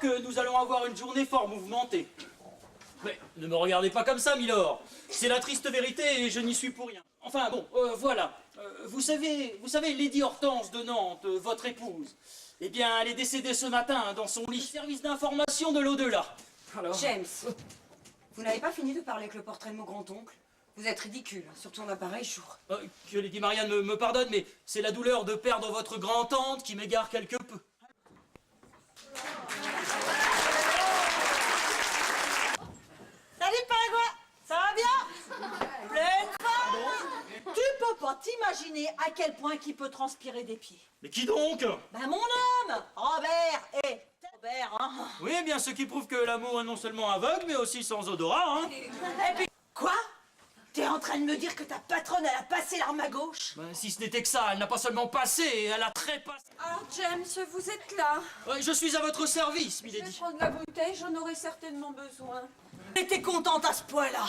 que nous allons avoir une journée fort mouvementée. Mais ne me regardez pas comme ça, Milord. C'est la triste vérité et je n'y suis pour rien. Enfin bon, voilà. Vous savez, Lady Hortense de Nantes, votre épouse, eh bien, elle est décédée ce matin dans son lit. Service d'information de l'au-delà. Alors... James, vous n'avez pas fini de parler avec le portrait de mon grand-oncle? Vous êtes ridicule, surtout en un pareil jour. Que Lady Marianne me pardonne, mais c'est la douleur de perdre votre grand-tante qui m'égare quelque peu. Salut Pingouin, ça va bien? Pleine forme. Tu peux pas t'imaginer à quel point qui peut transpirer des pieds. Mais qui donc? Ben mon homme, Robert, Robert, hein. Oui, bien ce qui prouve que l'amour est non seulement aveugle, mais aussi sans odorat, hein. Et puis, quoi? T'es en train de me dire que ta patronne, elle a passé l'arme à gauche? Ben, si ce n'était que ça, elle n'a pas seulement passé, elle a trépassé. Ah, James, vous êtes là. Je suis à votre service, Je vais milady. prendre la bouteille, j'en aurai certainement besoin. T'es contente à ce point-là?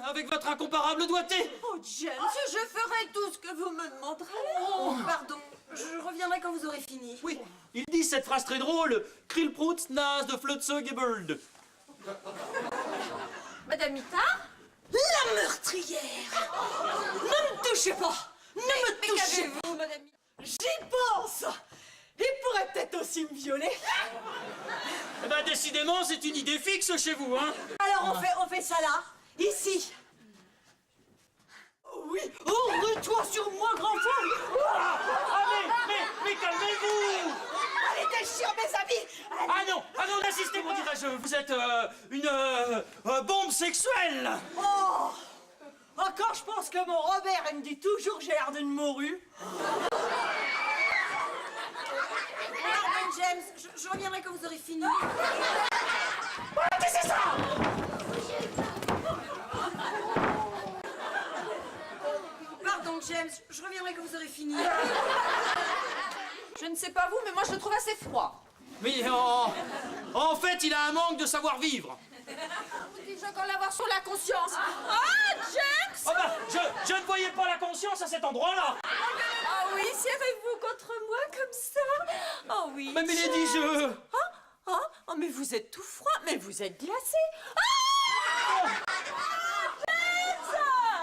Avec votre incomparable doigté. Oh, James, je ferai tout ce que vous me demanderez. Oh, pardon, je reviendrai quand vous aurez fini. Oui, il dit cette phrase très drôle. Krillprout, Nas de Flutze Gebird. Madame Ita? La meurtrière! Ne me touchez pas! Ne me touchez pas! Qu'avez-vous, Madame Ita? J'y pense! Il pourrait peut-être aussi me violer. Eh ben, décidément, c'est une idée fixe chez vous, hein. Alors on fait ça là, ici. Oui, oh, rue-toi sur moi, grand fou! Mais calmez-vous. Allez, déchire mes habits! Allez. Ah non, n'insistez pas, dirais-je. Vous êtes une bombe sexuelle. Oh! Encore, je pense que mon Robert, il me dit toujours que j'ai l'air d'une morue. Pardon, James, je reviendrai quand vous aurez fini. Qu'est-ce que c'est ça? Pardon, James, je reviendrai quand vous aurez fini. Je ne sais pas vous, mais moi je le trouve assez froid. Mais en fait, il a un manque de savoir-vivre. Vous dites encore l'avoir sur la conscience. Ah, James! Oh bah, je ne voyais pas la conscience à cet endroit-là. Ah oui, serrez-vous contre moi comme ça. Oh oui. Mais milady, je... Oh, mais vous êtes tout froid, mais vous êtes glacé.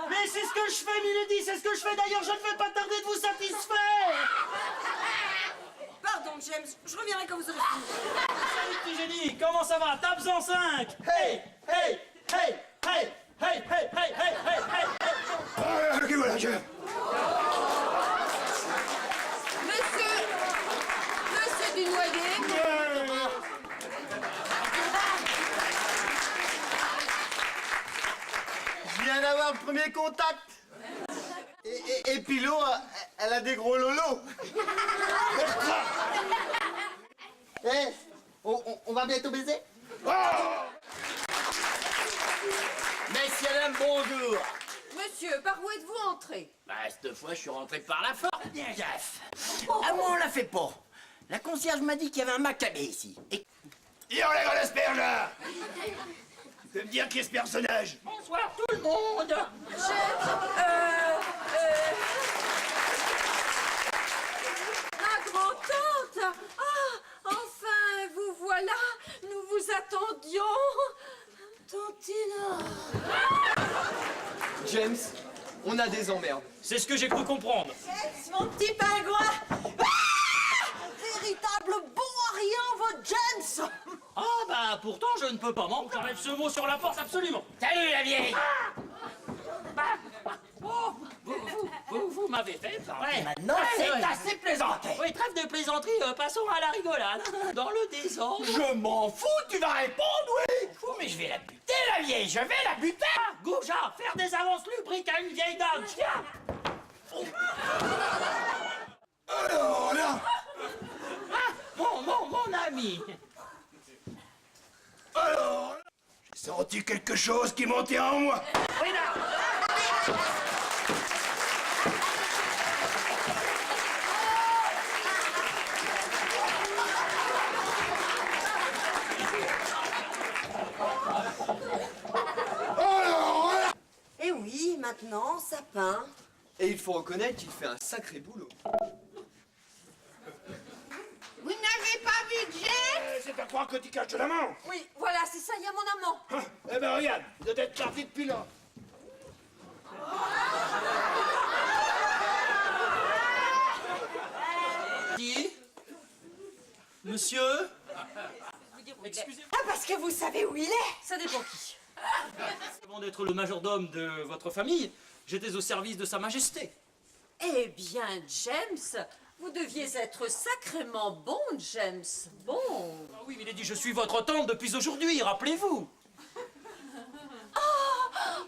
Mais c'est ce que je fais, milady, c'est ce que je fais. D'ailleurs, je ne vais pas tarder de vous satisfaire. Pardon, James, je reviendrai quand vous aurez fini. Salut, petit génie, comment ça va? Tape en 5. Hey, hey, hey, hey, hey, hey, hey, hey, hey, hey. Ok, voilà, je... Monsieur Dunoyer. Je viens d'avoir le premier contact. Et Pilo, elle a des gros lolos. Eh, on va bientôt baiser? Messieurs, dames, bonjour. Monsieur, par où êtes-vous entré? Bah, cette fois, je suis rentré par la porte, bien gaffe. Ah, moi, on l'a fait pas. La concierge m'a dit qu'il y avait un macabé ici. Et... Yo, les gars d'asperges! Tu peux me dire qui est ce personnage? Bonsoir tout le monde. Ma grand-tante! Ah, enfin, vous voilà! Nous vous attendions! Tantine! James, on a des emmerdes. C'est ce que j'ai cru comprendre. James, mon petit pingouin! Véritable bon à rien, votre James! Ah bah pourtant je ne peux pas m'en j'enlève ce mot sur la porte absolument. Salut, la vieille. Vous m'avez fait parler. Maintenant, c'est assez plaisanté. Oui, trêve de plaisanterie, passons à la rigolade. Dans le désordre. Je m'en fous, tu vas répondre, oui. Fou, mais je vais la buter, la vieille, je vais la buter. Gouja, faire des avances lubriques à une vieille dame, tiens. Alors là! Mon ami. Alors là! J'ai senti quelque chose qui montait en moi. Oui, là. Alors là! Et oui, maintenant, ça peint. Et il faut reconnaître qu'il fait un sacré boulot. Vous n'avez pas vu faire croire que tu caches de l'amant. Oui, voilà, c'est ça, il y a mon amant. Hein? Eh ben regarde, il doit être parti depuis là. Qui? Monsieur? Ah, parce que vous savez où il est. Ça dépend qui. Avant d'être le majordome de votre famille, j'étais au service de Sa Majesté. Eh bien, James, vous deviez être sacrément bon, James. Bon. Ah oui, Milady, je suis votre tante depuis aujourd'hui, rappelez-vous.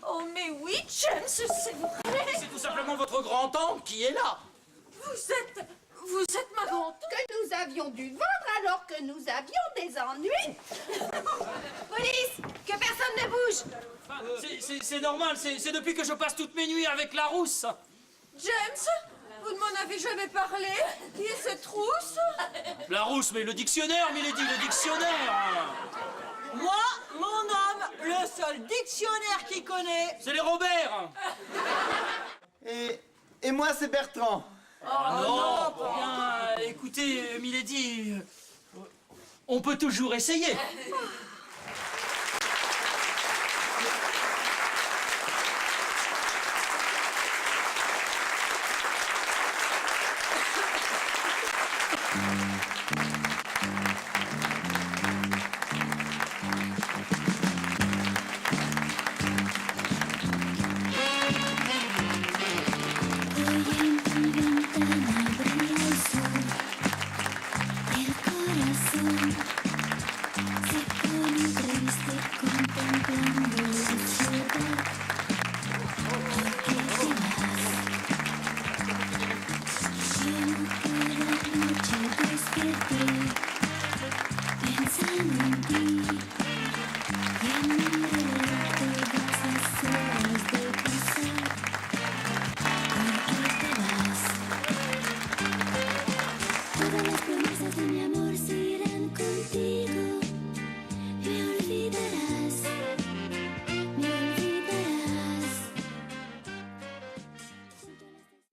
Oh, mais oui, James, c'est vrai. C'est tout simplement votre grand-tante qui est là. Vous êtes ma grande. Que nous avions dû vendre alors que nous avions des ennuis. Police, que personne ne bouge. Enfin, c'est normal, c'est depuis que je passe toutes mes nuits avec la rousse. James, vous ne m'en avez jamais parlé. Qui est cette rousse? La rousse, mais le dictionnaire, Milady, le dictionnaire. Moi, mon homme, le seul dictionnaire qu'il connaît. C'est les Robert. Et moi, c'est Bertrand. Ah non, bien, écoutez, Milady, on peut toujours essayer.